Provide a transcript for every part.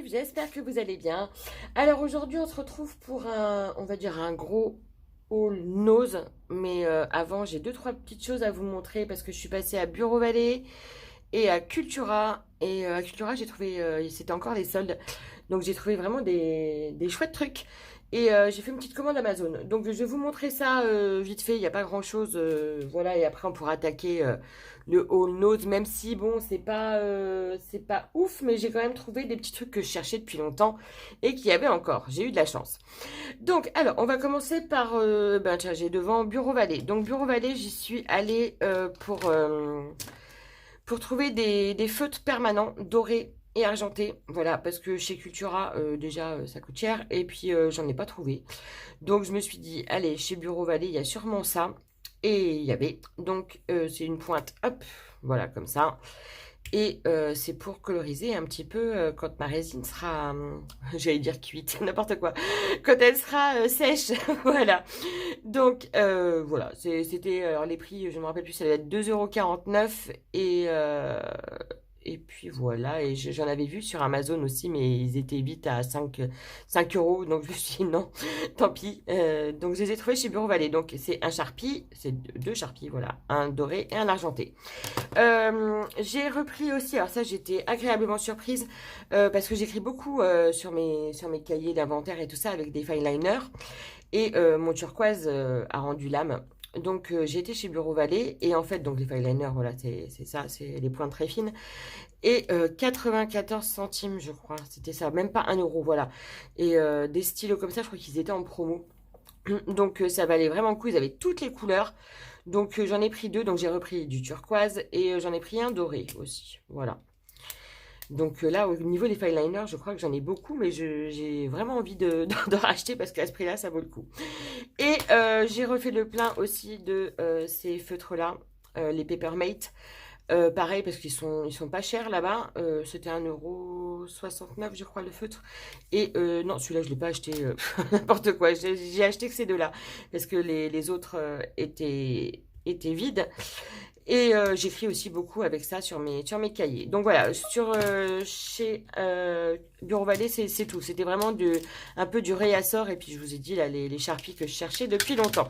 suivent, j'espère que vous allez bien. Alors aujourd'hui on se retrouve pour on va dire un gros haul nose. Mais avant j'ai deux trois petites choses à vous montrer parce que je suis passée à Bureau Vallée et à Cultura. Et à Cultura j'ai trouvé, c'était encore les soldes. Donc j'ai trouvé vraiment des chouettes trucs. Et j'ai fait une petite commande Amazon. Donc je vais vous montrer ça vite fait, il n'y a pas grand chose. Voilà, et après on pourra attaquer le haul nose, même si bon, c'est pas ouf, mais j'ai quand même trouvé des petits trucs que je cherchais depuis longtemps et qu'il y avait encore. J'ai eu de la chance. Donc, alors, on va commencer par, ben tiens, j'ai devant Bureau Vallée. Donc Bureau Vallée, j'y suis allée pour trouver des feutres permanents dorés et argentés. Voilà, parce que chez Cultura, déjà, ça coûte cher. Et puis, j'en ai pas trouvé. Donc, je me suis dit, allez, chez Bureau Vallée, il y a sûrement ça. Et il y avait. Donc, c'est une pointe, hop, voilà, comme ça. Et c'est pour coloriser un petit peu quand ma résine sera, j'allais dire cuite, n'importe quoi, quand elle sera sèche, voilà. Donc voilà, c'était, alors les prix, je ne me rappelle plus, ça devait être 2,49 € et puis voilà, et j'en avais vu sur Amazon aussi, mais ils étaient vite à 5 €, donc je me suis dit non, tant pis. Donc je les ai trouvés chez Bureau Vallée, donc c'est un Sharpie, c'est deux Sharpies, voilà, un doré et un argenté. J'ai repris aussi, alors ça j'étais agréablement surprise parce que j'écris beaucoup sur mes cahiers d'inventaire et tout ça avec des fine liners et mon turquoise a rendu l'âme. Donc j'ai été chez Bureau Vallée et en fait donc les fine liners voilà c'est ça, c'est les pointes très fines et 94 centimes je crois, c'était ça, même pas 1 € voilà. Et des stylos comme ça je crois qu'ils étaient en promo. Donc ça valait vraiment le coup, ils avaient toutes les couleurs. Donc j'en ai pris deux, donc j'ai repris du turquoise et j'en ai pris un doré aussi. Voilà. Donc là au niveau des fine liners, je crois que j'en ai beaucoup, mais j'ai vraiment envie de racheter parce qu'à ce prix-là, ça vaut le coup. Et j'ai refait le plein aussi de ces feutres-là, les Papermate. Pareil parce qu'ils sont pas chers là-bas. C'était 1,69 € je crois le feutre. Et non, celui-là je l'ai pas acheté n'importe quoi. J'ai acheté que ces deux-là parce que les autres étaient vides. Et j'écris aussi beaucoup avec ça sur mes cahiers. Donc voilà, chez Bureau Vallée, c'est tout. C'était vraiment un peu du réassort. Et puis je vous ai dit là les Sharpies que je cherchais depuis longtemps.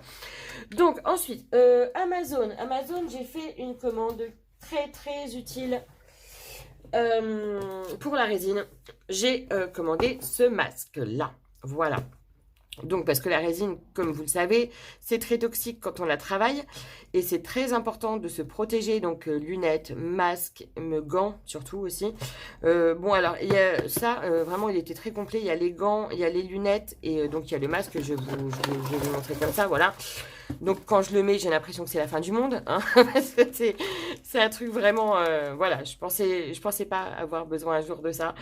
Donc ensuite, Amazon. Amazon, j'ai fait une commande très très utile pour la résine. J'ai commandé ce masque-là. Voilà. Donc, parce que la résine, comme vous le savez, c'est très toxique quand on la travaille et c'est très important de se protéger. Donc, lunettes, masques, gants surtout aussi. Bon, alors, il y a ça, vraiment, il était très complet. Il y a les gants, il y a les lunettes et donc il y a le masque. Je vais vous montrer comme ça, voilà. Donc, quand je le mets, j'ai l'impression que c'est la fin du monde, hein, parce que c'est un truc vraiment, voilà, je pensais pas avoir besoin un jour de ça.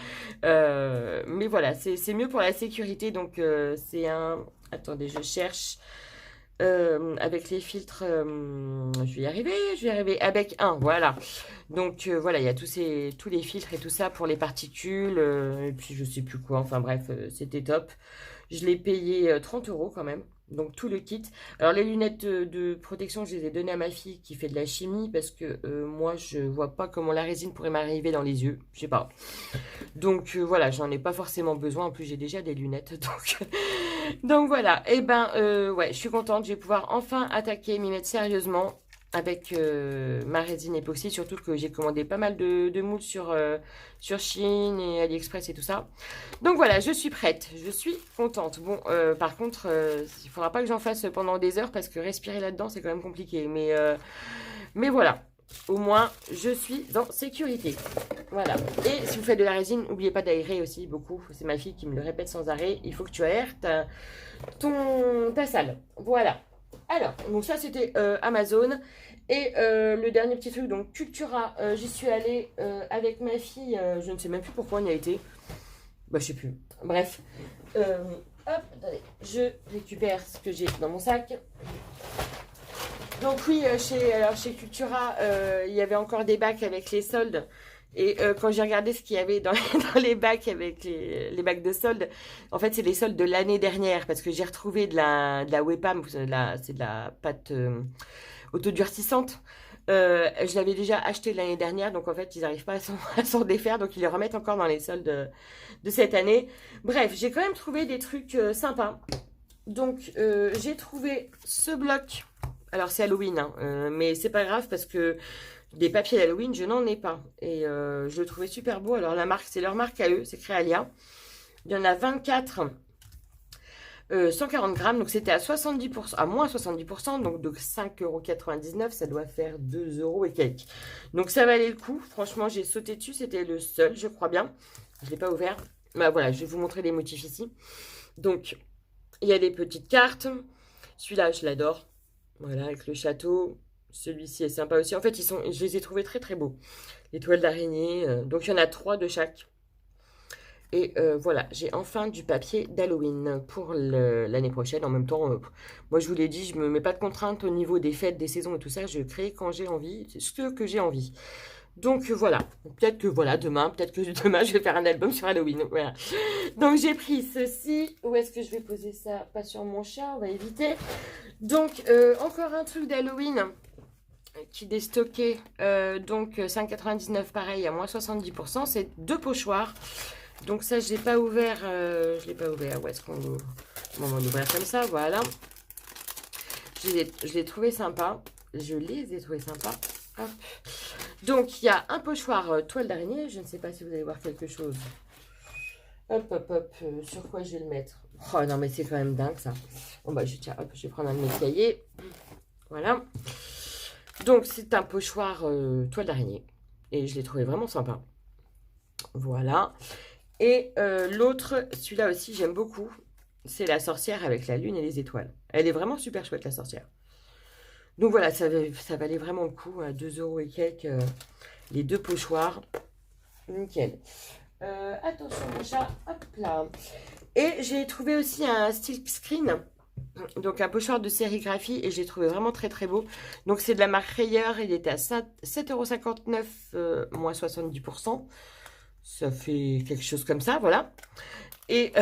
Mais voilà, c'est mieux pour la sécurité. Donc, c'est un... Attendez, je cherche. Avec les filtres, je vais y arriver. Avec un, voilà. Donc, voilà, il y a tous les filtres et tout ça pour les particules. Et puis, je sais plus quoi. Enfin, bref, c'était top. Je l'ai payé 30 € quand même. Donc tout le kit. Alors les lunettes de protection, je les ai données à ma fille qui fait de la chimie parce que moi je vois pas comment la résine pourrait m'arriver dans les yeux. Je sais pas. Donc voilà, j'en ai pas forcément besoin. En plus j'ai déjà des lunettes. Donc voilà. Et ben ouais, je suis contente. Je vais pouvoir enfin attaquer, m'y mettre sérieusement avec ma résine époxy. Surtout que j'ai commandé pas mal de moules sur Shein et AliExpress et tout ça. Donc voilà, je suis prête, je suis contente. Bon, par contre, il faudra pas que j'en fasse pendant des heures parce que respirer là-dedans, c'est quand même compliqué. Mais voilà, au moins, je suis en sécurité. Voilà. Et si vous faites de la résine, n'oubliez pas d'aérer aussi beaucoup. C'est ma fille qui me le répète sans arrêt. Il faut que tu aères ta salle. Voilà. Alors, donc ça, c'était Amazon. Et le dernier petit truc, donc Cultura, j'y suis allée avec ma fille. Je ne sais même plus pourquoi on y a été. Bah, je sais plus. Bref. Hop, attendez. Je récupère ce que j'ai dans mon sac. Donc oui, chez Cultura, il y avait encore des bacs avec les soldes. Et quand j'ai regardé ce qu'il y avait dans les bacs avec les bacs de soldes, en fait, c'est les soldes de l'année dernière. Parce que j'ai retrouvé de la Wepam, c'est de la pâte autodurcissante. Je l'avais déjà acheté l'année dernière, donc en fait, ils n'arrivent pas à s'en défaire, donc ils les remettent encore dans les soldes de cette année. Bref, j'ai quand même trouvé des trucs sympas. Donc, j'ai trouvé ce bloc. Alors, c'est Halloween, hein, mais c'est pas grave parce que des papiers d'Halloween, je n'en ai pas. Et je le trouvais super beau. Alors, la marque, c'est leur marque à eux, c'est Créalia. Il y en a 24, 140 grammes. Donc, c'était à 70%, à moins 70%. Donc, de 5,99 €, ça doit faire 2 € et quelques. Donc, ça valait le coup. Franchement, j'ai sauté dessus. C'était le seul, je crois bien. Je ne l'ai pas ouvert. Bah voilà, je vais vous montrer les motifs ici. Donc, il y a des petites cartes. Celui-là, je l'adore. Voilà, avec le château. Celui-ci est sympa aussi. En fait, je les ai trouvés très très beaux. Les toiles d'araignée. Donc, il y en a 3 de chaque. Et voilà, j'ai enfin du papier d'Halloween pour l'année prochaine. En même temps, moi, je vous l'ai dit, je ne me mets pas de contraintes au niveau des fêtes, des saisons et tout ça. Je crée quand j'ai envie, ce que j'ai envie. Donc voilà, peut-être que voilà, demain, je vais faire un album sur Halloween. Voilà. Donc j'ai pris ceci. Où est-ce que je vais poser ça? Pas sur mon chat, on va éviter. Donc encore un truc d'Halloween qui déstocké. Donc 5,99 pareil à moins 70%. C'est 2 pochoirs. Donc ça, je l'ai pas ouvert. Je l'ai pas ouvert. Où est-ce qu'on l'ouvre? Bon, on va l'ouvrir comme ça, voilà. Je l'ai trouvé sympa. Je les ai trouvés sympas. Hop. Donc, il y a un pochoir toile d'araignée. Je ne sais pas si vous allez voir quelque chose. Hop, hop, hop. Sur quoi je vais le mettre? Oh non, mais c'est quand même dingue, ça. Bon, bah, tiens, hop, je vais prendre un de mes cahiers. Voilà. Donc, c'est un pochoir toile d'araignée. Et je l'ai trouvé vraiment sympa. Voilà. Et l'autre, celui-là aussi, j'aime beaucoup. C'est la sorcière avec la lune et les étoiles. Elle est vraiment super chouette, la sorcière. Donc voilà, ça valait vraiment le coup, à 2 € et quelques, les 2 pochoirs. Nickel. Attention mon chat, hop là. Et j'ai trouvé aussi un silk screen, donc un pochoir de sérigraphie, et j'ai trouvé vraiment très très beau. Donc c'est de la marque Rayer, il était à 7,59 €, moins 70%. Ça fait quelque chose comme ça, voilà. Et,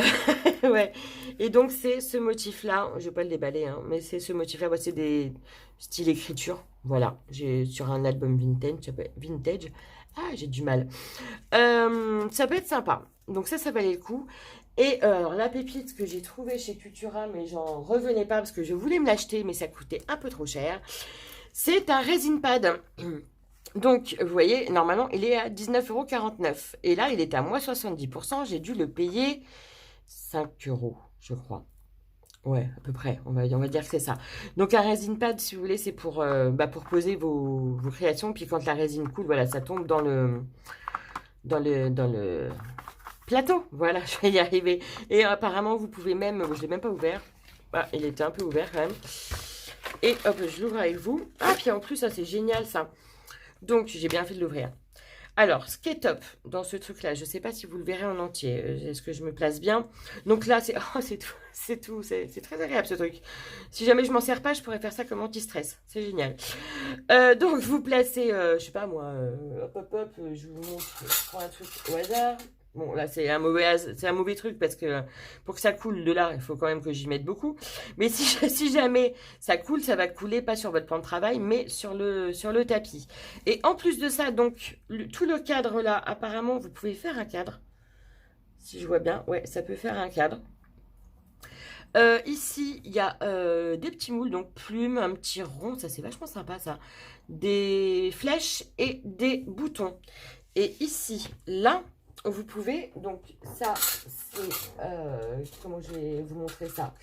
ouais. Et donc, c'est ce motif-là. Je ne vais pas le déballer, hein, mais c'est ce motif-là. C'est des styles écriture. Voilà. J'ai sur un album vintage. Vintage. Ah, j'ai du mal. Ça peut être sympa. Donc, ça valait le coup. Et alors, la pépite que j'ai trouvée chez Cultura, mais j'en revenais pas parce que je voulais me l'acheter, mais ça coûtait un peu trop cher. C'est un resin pad. Donc, vous voyez, normalement, il est à 19,49 €. Et là, il est à moins 70%. J'ai dû le payer 5 €, je crois. Ouais, à peu près. On va dire que c'est ça. Donc, un resin pad, si vous voulez, c'est pour poser vos créations. Puis, quand la résine coule, voilà, ça tombe dans le plateau. Voilà, je vais y arriver. Et apparemment, vous pouvez même... Je ne l'ai même pas ouvert. Ah, il était un peu ouvert, quand même. Et hop, je l'ouvre avec vous. Ah, puis en plus, ça, c'est génial, ça. Donc, j'ai bien fait de l'ouvrir. Alors, ce qui est top dans ce truc-là, je ne sais pas si vous le verrez en entier. Est-ce que je me place bien? Donc là, c'est tout. C'est tout. C'est très agréable, ce truc. Si jamais je m'en sers pas, je pourrais faire ça comme anti-stress. C'est génial. Donc, vous placez, je sais pas moi, hop, hop, hop, je vous montre, je prends un truc au hasard. Bon, là, c'est un mauvais truc parce que pour que ça coule de là, il faut quand même que j'y mette beaucoup. Mais si jamais ça coule, ça va couler pas sur votre plan de travail, mais sur le tapis. Et en plus de ça, donc, tout le cadre là, apparemment, vous pouvez faire un cadre. Si je vois bien, ouais, ça peut faire un cadre. Ici, il y a des petits moules, donc plumes, un petit rond, ça c'est vachement sympa ça. Des flèches et des boutons. Et ici, là, vous pouvez, donc ça, c'est, comment je vais vous montrer ça?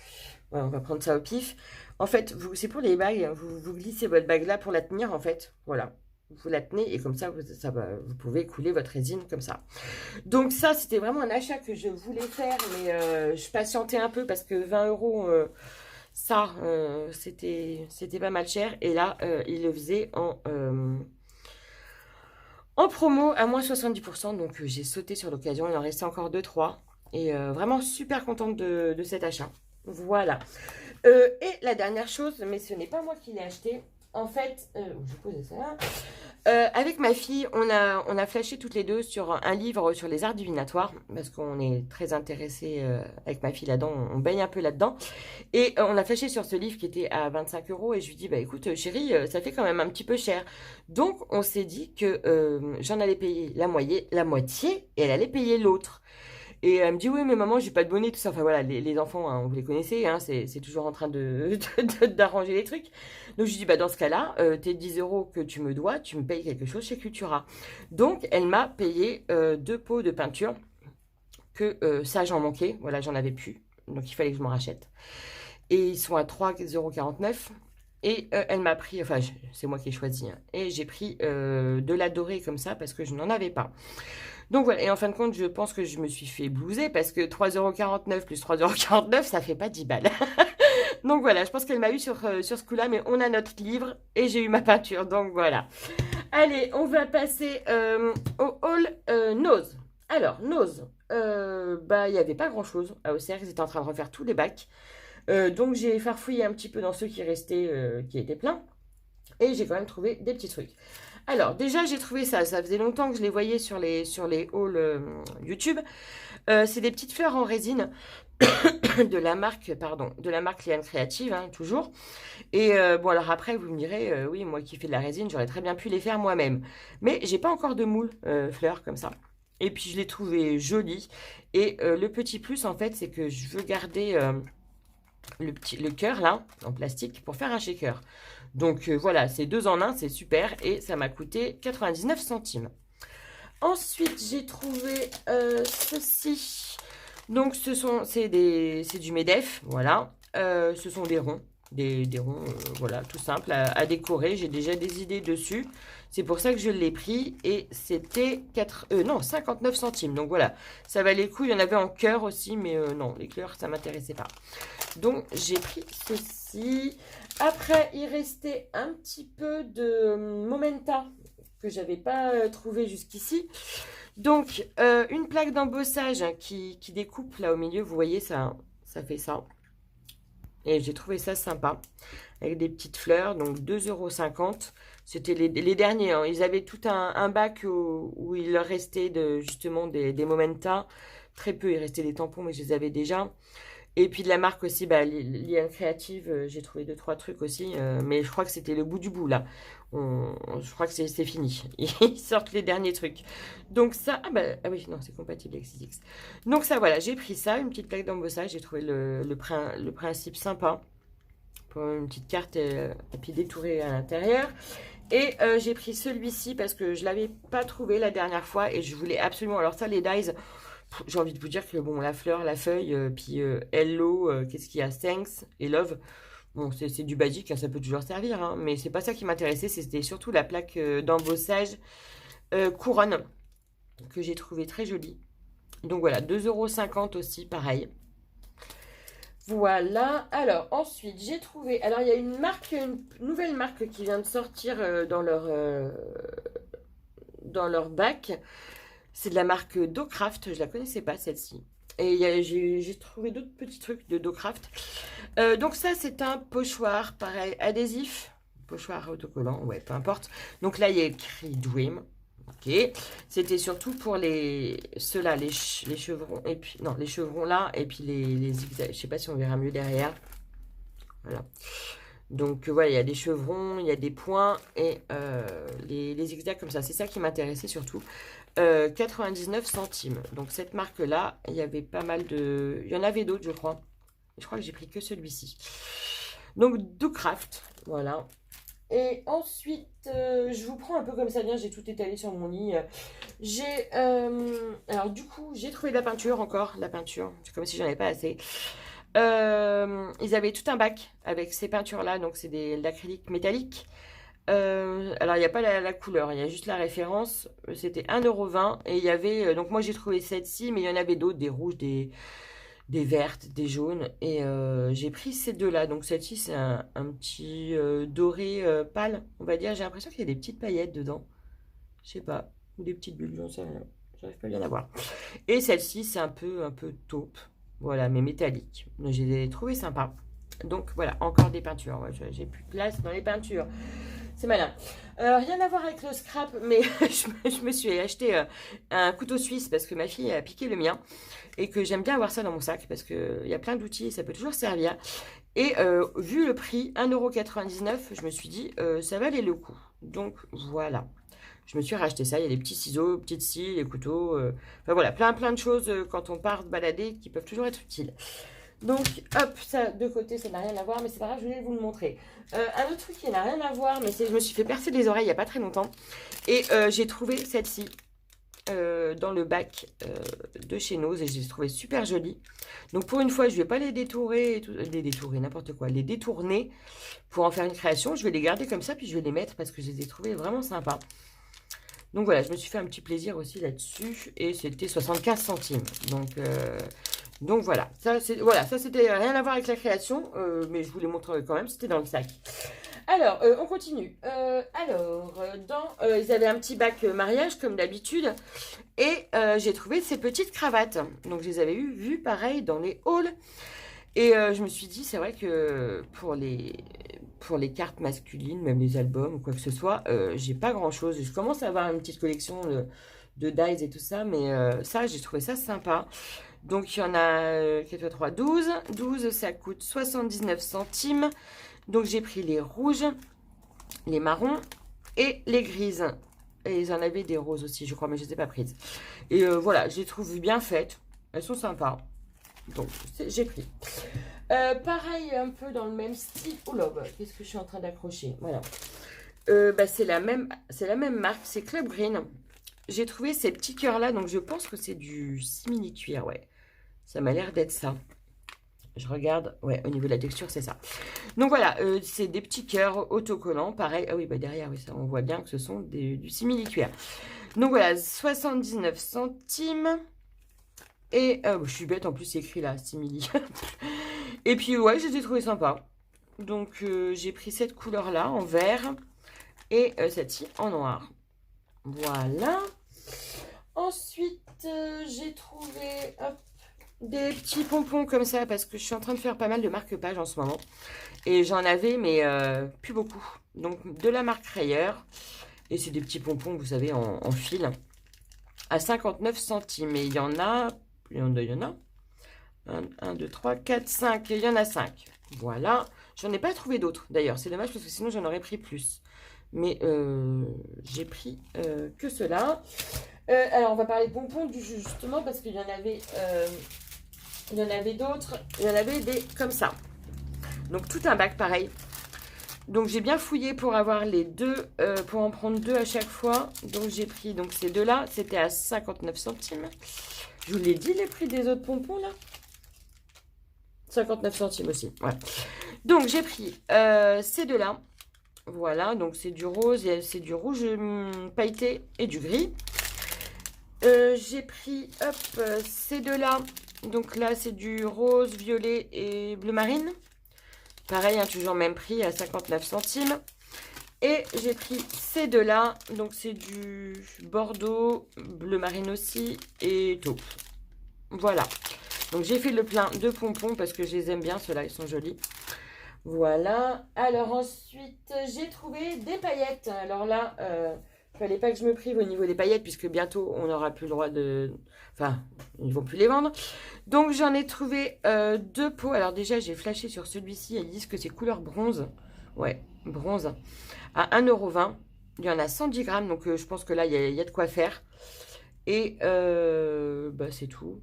Ouais, on va prendre ça au pif. En fait, c'est pour les bagues, vous glissez votre bague là pour la tenir, en fait, voilà. Vous la tenez et comme ça, vous pouvez couler votre résine comme ça. Donc ça, c'était vraiment un achat que je voulais faire, mais je patientais un peu parce que 20 €, ça, c'était pas mal cher. Et là, il le faisait en promo à moins 70%, donc j'ai sauté sur l'occasion. Il en restait encore 2-3. Et vraiment super contente de cet achat. Voilà. Et la dernière chose, mais ce n'est pas moi qui l'ai acheté. en fait, je posais ça là. Avec ma fille, on a flashé toutes les deux sur un livre sur les arts divinatoires, parce qu'on est très intéressés avec ma fille là-dedans, on baigne un peu là-dedans. Et on a flashé sur ce livre qui était à 25 euros, et je lui dis, bah écoute chérie, ça fait quand même un petit peu cher. Donc on s'est dit que j'en allais payer la moitié, et elle allait payer l'autre. Et elle me dit, oui, mais maman, j'ai pas de bonnet, tout ça. Enfin voilà, les enfants, hein, vous les connaissez, hein, c'est toujours en train d'arranger les trucs. Donc je lui dis, bah dans ce cas-là, tes 10 euros que tu me dois, tu me payes quelque chose chez Cultura. Donc elle m'a payé 2 pots de peinture, que ça j'en manquais, voilà, j'en avais plus. Donc il fallait que je m'en rachète. Et ils sont à 3,49 €. Et elle m'a pris, enfin c'est moi qui ai choisi, hein, et j'ai pris de la dorée comme ça parce que je n'en avais pas. Donc voilà, et en fin de compte, je pense que je me suis fait blouser parce que 3,49 € plus 3,49 €, ça fait pas 10 balles. Donc voilà, je pense qu'elle m'a eu sur ce coup-là, mais on a notre livre et j'ai eu ma peinture, donc voilà. Allez, on va passer au haul Nose. Alors, Nose, bah il n'y avait pas grand-chose à Auxerre, ils étaient en train de refaire tous les bacs. Donc j'ai farfouillé un petit peu dans ceux qui restaient, qui étaient pleins. Et j'ai quand même trouvé des petits trucs. Alors, déjà, j'ai trouvé ça. Ça faisait longtemps que je les voyais sur les hauls YouTube. C'est des petites fleurs en résine de la marque, pardon, de la marque Liane Créative, hein, toujours. Et bon, alors après, vous me direz, oui, moi qui fais de la résine, j'aurais très bien pu les faire moi-même. Mais j'ai pas encore de moule fleurs comme ça. Et puis, je l'ai trouvé joli. Et le petit plus, en fait, c'est que je veux garder le cœur, là, en plastique, pour faire un shaker. Donc voilà, c'est 2 en 1, c'est super. Et ça m'a coûté 99 centimes. Ensuite, j'ai trouvé ceci. Donc, c'est du MEDEF, voilà. Ce sont des ronds. Des ronds, voilà, tout simple, à décorer. J'ai déjà des idées dessus. C'est pour ça que je l'ai pris. Et c'était 59 centimes. Donc voilà, ça valait le coup. Il y en avait en cœur aussi, mais non, les couleurs, ça ne m'intéressait pas. Donc, j'ai pris ceci. Après, il restait un petit peu de Momenta que j'avais pas trouvé jusqu'ici. Donc, une plaque d'embossage qui découpe là au milieu. Vous voyez, ça fait ça. Et j'ai trouvé ça sympa. Avec des petites fleurs. Donc, 2,50 €. C'était les derniers, hein. Ils avaient tout un bac où il leur restait justement des Momenta. Très peu, il restait des tampons, mais je les avais déjà. Et puis de la marque aussi, bah, Liane Créative, j'ai trouvé 2-3 trucs aussi, mais je crois que c'était le bout du bout là. Je crois que c'est fini. Ils sortent les derniers trucs. Donc ça, ah oui, non, c'est compatible avec 6X. Donc ça, voilà, j'ai pris ça, une petite plaque d'embossage, j'ai trouvé le principe sympa. Pour une petite carte et puis détourée à l'intérieur. Et j'ai pris celui-ci parce que je ne l'avais pas trouvé la dernière fois et je voulais absolument. Alors ça, les dies, j'ai envie de vous dire que bon, la fleur, la feuille, puis hello, qu'est-ce qu'il y a, thanks et love. Bon, c'est du basique, hein, ça peut toujours servir, hein, mais c'est pas ça qui m'intéressait, c'était surtout la plaque d'embossage couronne que j'ai trouvé très jolie. Donc voilà, 2,50 € aussi, pareil. Voilà, alors ensuite j'ai trouvé, alors il y a une nouvelle marque qui vient de sortir dans leur bac. C'est de la marque Docraft, je la connaissais pas celle-ci. Et j'ai trouvé d'autres petits trucs de Docraft. Donc ça c'est un pochoir, pareil, adhésif. Pochoir autocollant, ouais, peu importe. Donc là il y a écrit Dream. Ok. C'était surtout pour ceux-là, les chevrons. Et puis, non, les chevrons là, et puis les zigzags. Je sais pas si on verra mieux derrière. Voilà. Donc voilà, il y a des chevrons, il y a des points et les zigzags comme ça. C'est ça qui m'intéressait surtout. 99 centimes. Donc cette marque-là, il y avait pas mal de... Il y en avait d'autres, je crois. Je crois que j'ai pris que celui-ci. Donc Docraft, voilà. Et ensuite, je vous prends un peu comme ça vient, j'ai tout étalé sur mon lit. Alors du coup, j'ai trouvé de la peinture encore, la peinture, c'est comme si j'en avais pas assez. Ils avaient tout un bac avec ces peintures-là, donc c'est de l'acrylique métallique. Alors il n'y a pas la couleur, il y a juste la référence. C'était 1,20 € et il y avait, donc moi j'ai trouvé celle-ci, mais il y en avait d'autres, des rouges, des vertes, des jaunes. Et j'ai pris ces deux-là. Donc celle-ci, c'est un petit doré pâle, on va dire. J'ai l'impression qu'il y a des petites paillettes dedans. Je sais pas. Ou des petites bulles, j'en sais rien. J'arrive pas bien à voir. Et celle-ci, c'est un peu taupe. Voilà, mais métallique. J'ai trouvé sympa. Donc voilà, encore des peintures. Ouais, j'ai plus de place dans les peintures. C'est malin. Rien à voir avec le scrap, mais je me suis acheté un couteau suisse parce que ma fille a piqué le mien et que j'aime bien avoir ça dans mon sac parce qu'il y a plein d'outils et ça peut toujours servir. Et vu le prix, 1,99 €, je me suis dit, ça valait le coup. Donc voilà. Je me suis racheté ça. Il y a des petits ciseaux, petites scies, les couteaux. Enfin voilà, plein de choses quand on part balader qui peuvent toujours être utiles. Donc hop, ça de côté, ça n'a rien à voir, mais c'est pas grave, je voulais vous le montrer. Un autre truc qui n'a rien à voir, mais c'est je me suis fait percer les oreilles il n'y a pas très longtemps. Et j'ai trouvé celle-ci dans le bac de chez Nose et je l'ai trouvée super jolie. Donc pour une fois, je ne vais pas les détourer, les détourer, n'importe quoi, les détourner pour en faire une création. Je vais les garder comme ça, puis je vais les mettre parce que je les ai trouvées vraiment sympas. Donc voilà, je me suis fait un petit plaisir aussi là-dessus et c'était 75 centimes. Donc voilà, ça c'était rien à voir avec la création, mais je vous les montrerai quand même, c'était dans le sac. Alors, on continue. Ils avaient un petit bac mariage comme d'habitude et j'ai trouvé ces petites cravates. Donc je les avais vues pareil dans les hauls et je me suis dit c'est vrai que pour les cartes masculines, même les albums ou quoi que ce soit, j'ai pas grand chose. Je commence à avoir une petite collection de dies et tout ça, mais ça j'ai trouvé ça sympa. Donc, il y en a 4, 3, 12. 12, ça coûte 79 centimes. Donc, j'ai pris les rouges, les marrons et les grises. Et ils en avaient des roses aussi, je crois, mais je ne les ai pas prises. Et voilà, je les trouve bien faites. Elles sont sympas. Donc, j'ai pris. Pareil, un peu dans le même style. Oh là, qu'est-ce que je suis en train d'accrocher? Voilà. C'est la même marque, c'est Club Green. J'ai trouvé ces petits cœurs-là, donc je pense que c'est du simili-cuir, ouais. Ça m'a l'air d'être ça. Je regarde, ouais, au niveau de la texture, c'est ça. Donc voilà, c'est des petits cœurs autocollants, pareil. Ah oui, derrière, oui, ça, on voit bien que ce sont du simili-cuir. Donc voilà, 79 centimes. Et je suis bête, en plus, c'est écrit là, simili. Et puis, ouais, je les ai trouvés sympas. Donc, j'ai pris cette couleur-là, en vert, et celle-ci, en noir. Voilà. Ensuite, j'ai trouvé des petits pompons comme ça parce que je suis en train de faire pas mal de marque-pages en ce moment. Et j'en avais, mais plus beaucoup. Donc, de la marque Rayer. Et c'est des petits pompons, vous savez, en fil. À 59 centimes. Et il y en a... 1, 2, 3, 4, 5. Il y en a 5. Voilà. J'en ai pas trouvé d'autres, d'ailleurs. C'est dommage parce que sinon, j'en aurais pris plus. Mais j'ai pris que cela. Alors, on va parler de pompons justement parce qu'il y en avait d'autres. Il y en avait des comme ça. Donc, tout un bac pareil. Donc, j'ai bien fouillé pour avoir les deux, pour en prendre deux à chaque fois. Donc, j'ai pris ces deux-là. C'était à 59 centimes. Je vous l'ai dit, les prix des autres pompons, là. 59 centimes aussi. Ouais. Donc, j'ai pris ces deux-là. Voilà, donc c'est du rose, c'est du rouge pailleté et du gris. J'ai pris, ces deux-là. Donc là, c'est du rose, violet et bleu marine. Pareil, hein, toujours même prix à 59 centimes. Et j'ai pris ces deux-là. Donc c'est du bordeaux, bleu marine aussi et taupe. Voilà. Donc j'ai fait le plein de pompons parce que je les aime bien, ceux-là, ils sont jolis. Voilà. Alors ensuite, j'ai trouvé des paillettes. Alors là, fallait pas que je me prive au niveau des paillettes puisque bientôt on n'aura plus le droit de... Enfin, ils vont plus les vendre. Donc j'en ai trouvé deux pots. Alors déjà, j'ai flashé sur celui-ci. Ils disent que c'est couleur bronze. Ouais, bronze. À 1,20 €. Il y en a 110 grammes. Donc je pense que là, il y a de quoi faire. Et c'est tout.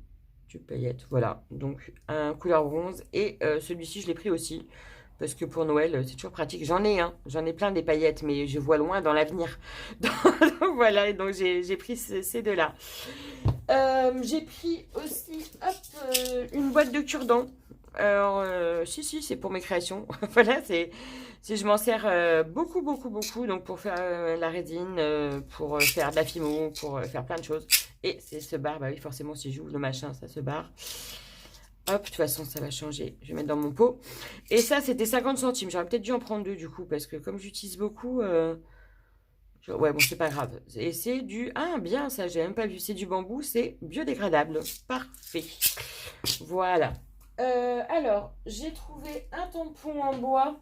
Du paillette. Voilà. Donc un couleur bronze. Et celui-ci, je l'ai pris aussi. Parce que pour Noël, c'est toujours pratique. J'en ai plein des paillettes, mais je vois loin dans l'avenir. Donc voilà, donc j'ai pris ces deux-là. J'ai pris aussi, une boîte de cure-dents. Alors, si, c'est pour mes créations. Voilà, je m'en sers beaucoup. Donc pour faire la résine, pour faire de la fimo, pour faire plein de choses. Et c'est ce bar, bah oui, forcément, si j'ouvre le machin, ça se barre. Hop, de toute façon, ça va changer. Je vais mettre dans mon pot. Et ça, c'était 50 centimes. J'aurais peut-être dû en prendre deux, du coup, parce que comme j'utilise beaucoup... Ouais, bon, c'est pas grave. Et c'est du... Ah, bien, ça, j'ai même pas vu. C'est du bambou, c'est biodégradable. Parfait. Voilà. Alors, j'ai trouvé un tampon en bois.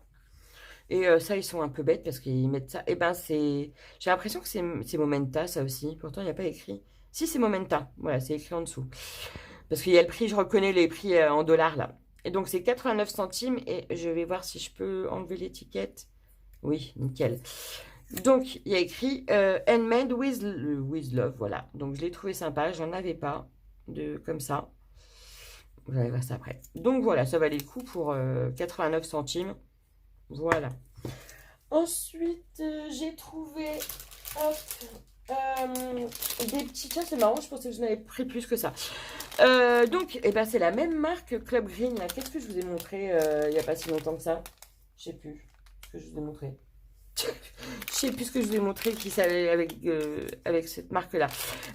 Et ça, ils sont un peu bêtes parce qu'ils mettent ça. Et ben, c'est... J'ai l'impression que c'est Momenta, ça aussi. Pourtant, il n'y a pas écrit. Si, c'est Momenta. Voilà, c'est écrit en dessous. Parce qu'il y a le prix, je reconnais les prix en dollars, là. Et donc, c'est 89 centimes. Et je vais voir si je peux enlever l'étiquette. Oui, nickel. Donc, il y a écrit Handmade with love. Voilà. Donc, je l'ai trouvé sympa. J'en avais pas comme ça. Vous allez voir ça après. Donc, voilà, ça valait le coup pour 89 centimes. Voilà. Ensuite, j'ai trouvé hop, des petits... Tiens, c'est marrant, je pensais que je n'avais pris plus que ça. Donc, eh ben, c'est la même marque Club Green. Qu'est-ce que je vous ai montré il n'y a pas si longtemps que ça? Je sais plus ce que je vous ai montré. Je sais plus ce que je vous ai montré qui savait avec cette marque-là.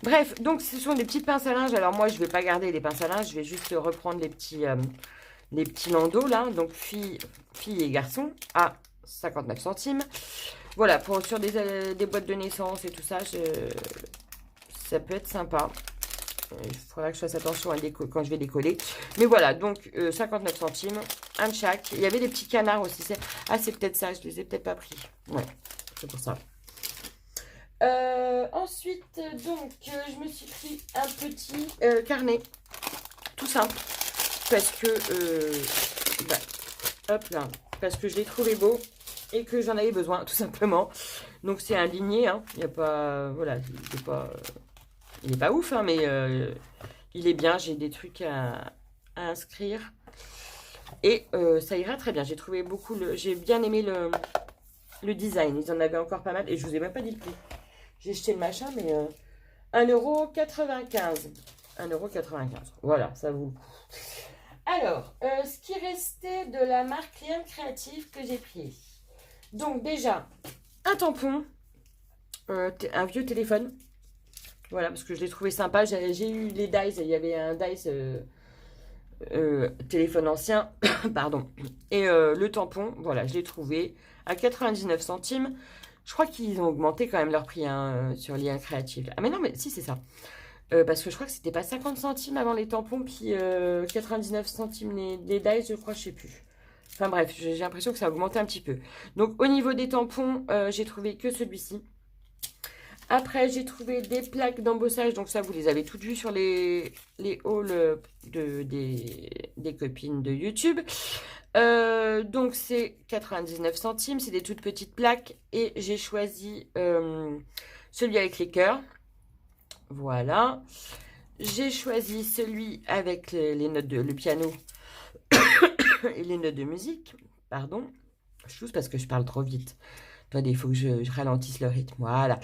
Bref, donc ce sont des petites pinces à linge. Alors moi, je ne vais pas garder les pinces à linge. Je vais juste reprendre les petits landaux, là. Donc, filles et garçons, à 59 centimes. Voilà, sur des boîtes de naissance et tout ça, ça peut être sympa. Il faudra que je fasse attention quand je vais décoller. Mais voilà, donc 59 centimes, un de chaque. Il y avait des petits canards aussi. Ah, c'est peut-être ça, je les ai peut-être pas pris. Ouais, c'est pour ça. Ensuite, donc, je me suis pris un petit carnet. Tout simple. Parce que, hop là, parce que je l'ai trouvé beau et que j'en avais besoin, tout simplement. Donc, c'est un ligné, hein. Il n'y a pas, voilà, il n'est pas ouf, hein, mais il est bien. J'ai des trucs à inscrire. Et ça ira très bien. J'ai trouvé j'ai bien aimé le design. Ils en avaient encore pas mal. Et je vous ai même pas dit le prix. J'ai jeté le machin, mais 1,95 €. 1,95 €. Voilà, ça vaut le coup. Alors, ce qui restait de la marque Liane Créative que j'ai pris. Donc déjà, un tampon, un vieux téléphone. Voilà, parce que je l'ai trouvé sympa. J'ai eu les Dice, il y avait un Dice téléphone ancien, pardon. Et le tampon, voilà, je l'ai trouvé à 99 centimes. Je crois qu'ils ont augmenté quand même leur prix hein, sur Liane Créative. Ah mais non, mais si, c'est ça. Parce que je crois que c'était pas 50 centimes avant les tampons, puis 99 centimes les Dice, je crois, je sais plus. Enfin bref, j'ai l'impression que ça a augmenté un petit peu. Donc au niveau des tampons, j'ai trouvé que celui-ci. Après, j'ai trouvé des plaques d'embossage. Donc ça, vous les avez toutes vues sur les hauls des copines de YouTube. Donc c'est 99 centimes. C'est des toutes petites plaques. Et j'ai choisi celui avec les cœurs. Voilà. J'ai choisi celui avec les notes le piano et les notes de musique. Pardon. Je tousse parce que je parle trop vite. Attendez, il faut que je ralentisse le rythme. Voilà.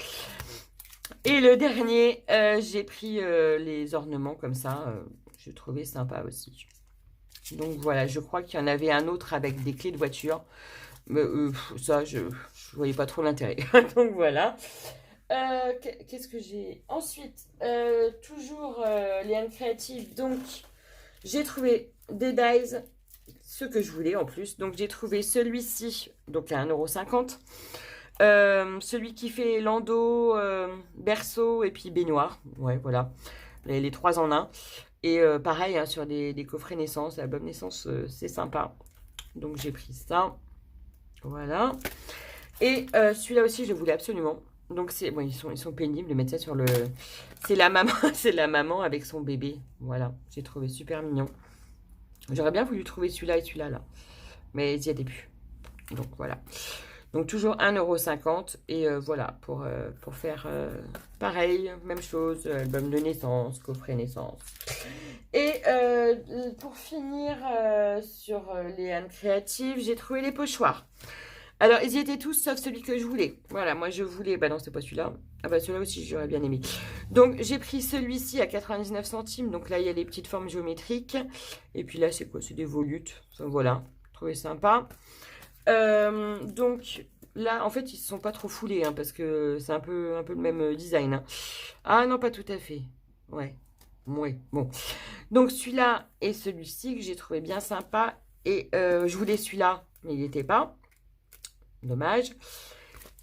Et le dernier, j'ai pris les ornements comme ça. Je trouvais sympa aussi. Donc voilà, je crois qu'il y en avait un autre avec des clés de voiture. Mais ça, je voyais pas trop l'intérêt. Donc voilà. Qu'est-ce que j'ai? Ensuite, toujours Liane Créative. Donc, j'ai trouvé des dies, ce que je voulais en plus. Donc, j'ai trouvé celui-ci, donc à 1,50 €. Celui qui fait landau, berceau et puis baignoire. Ouais, voilà. Les trois en un. Et pareil, hein, sur des coffrets naissance, l'album naissance, c'est sympa. Donc, j'ai pris ça. Voilà. Et celui-là aussi, je voulais absolument. Donc, bon, ils sont pénibles de mettre ça sur le... C'est la maman, c'est la maman avec son bébé. Voilà, j'ai trouvé super mignon. J'aurais bien voulu trouver celui-là et celui-là, là. Mais il n'y a des plus. Donc, voilà. Donc, toujours 1,50 €. Et voilà, pour faire pareil, même chose, album de naissance, coffret naissance. Et pour finir sur les Liane Créatives, j'ai trouvé les pochoirs. Alors, ils y étaient tous, sauf celui que je voulais. Voilà, moi, je voulais... Bah non, c'est pas celui-là. Ah bah, celui-là aussi, j'aurais bien aimé. Donc, j'ai pris celui-ci à 99 centimes. Donc là, il y a les petites formes géométriques. Et puis là, c'est quoi? C'est des volutes. Enfin, voilà, je trouvais sympa. Donc, là, en fait, ils ne sont pas trop foulés, hein, parce que c'est un peu le même design. Hein. Ah non, pas tout à fait. Ouais. Ouais, bon. Donc, celui-là et celui-ci que j'ai trouvé bien sympa. Et je voulais celui-là, mais il n'était pas. Dommage.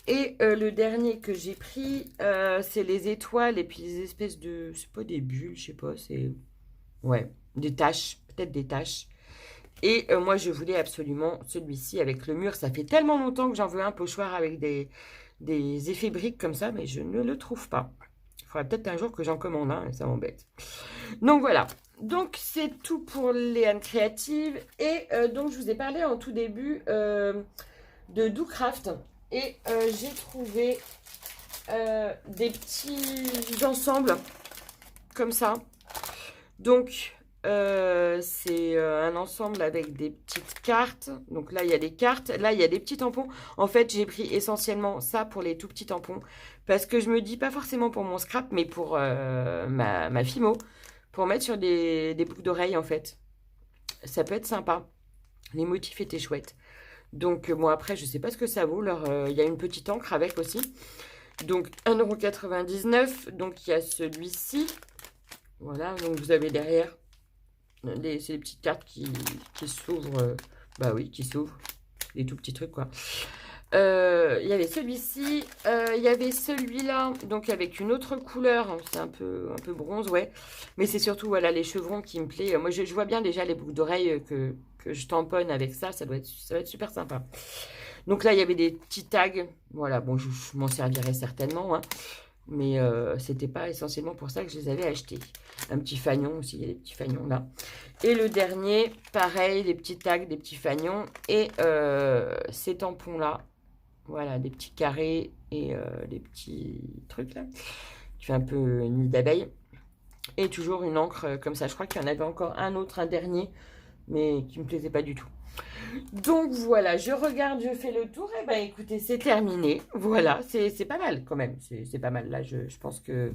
Et le dernier que j'ai pris, c'est les étoiles et puis les espèces de... C'est pas des bulles, je sais pas, c'est... Ouais, des taches, peut-être des taches. Et moi, je voulais absolument celui-ci avec le mur. Ça fait tellement longtemps que j'en veux un pochoir avec des effets briques comme ça, mais je ne le trouve pas. Il faudra peut-être un jour que j'en commande un, et ça m'embête. Donc voilà. Donc c'est tout pour les Anne créatives. Et donc je vous ai parlé en tout début de DoCraft. Et j'ai trouvé des petits ensembles comme ça. Donc c'est un ensemble avec des petites cartes. Donc là il y a des cartes, là il y a des petits tampons. En fait j'ai pris essentiellement ça pour les tout petits tampons. Parce que je me dis pas forcément pour mon scrap, mais pour ma Fimo. Pour mettre sur des boucles d'oreilles en fait. Ça peut être sympa. Les motifs étaient chouettes. Donc bon après je sais pas ce que ça vaut. Il y a une petite encre avec aussi. Donc 1,99 €. Donc il y a celui-ci. Voilà, donc vous avez derrière, c'est des petites cartes qui s'ouvrent. Bah oui, qui s'ouvrent. Des tout petits trucs quoi. Il y avait celui-ci. Il y avait celui-là, donc avec une autre couleur. C'est un peu bronze, ouais. Mais c'est surtout voilà, les chevrons qui me plaît. Moi je vois bien déjà les boucles d'oreilles que je tamponne avec ça. Ça va être super sympa. Donc là, il y avait des petits tags. Voilà, bon, je m'en servirai certainement. Hein, mais c'était pas essentiellement pour ça que je les avais achetés. Un petit fanion aussi, il y a des petits fanions là. Et le dernier, pareil, des petits tags, des petits fanions. Et ces tampons-là. Voilà, des petits carrés et des petits trucs là. Qui fait un peu nid d'abeille. Et toujours une encre comme ça. Je crois qu'il y en avait encore un autre, un dernier. Mais qui me plaisait pas du tout. Donc voilà, je regarde, je fais le tour. Et ben écoutez, c'est terminé. Voilà, c'est pas mal quand même. C'est pas mal. Là, je pense que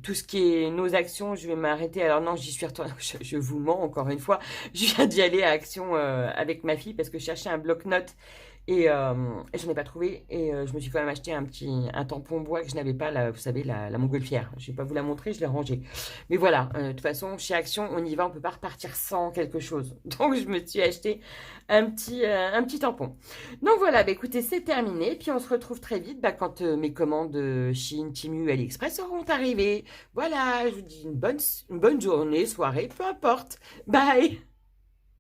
tout ce qui est nos actions, je vais m'arrêter. Alors non, j'y suis retournée. Je vous mens encore une fois. Je viens d'y aller à Action avec ma fille parce que je cherchais un bloc-notes. Et je n'ai pas trouvé. Et je me suis quand même acheté un tampon bois que je n'avais pas, là, vous savez, la montgolfière. Je ne vais pas vous la montrer, je l'ai rangée. Mais voilà, de toute façon, chez Action, on y va, on ne peut pas repartir sans quelque chose. Donc, je me suis acheté un petit tampon. Donc voilà, bah, écoutez, c'est terminé. Puis on se retrouve très vite quand mes commandes Shein, Temu, AliExpress seront arrivées. Voilà, je vous dis une bonne journée, soirée, peu importe. Bye!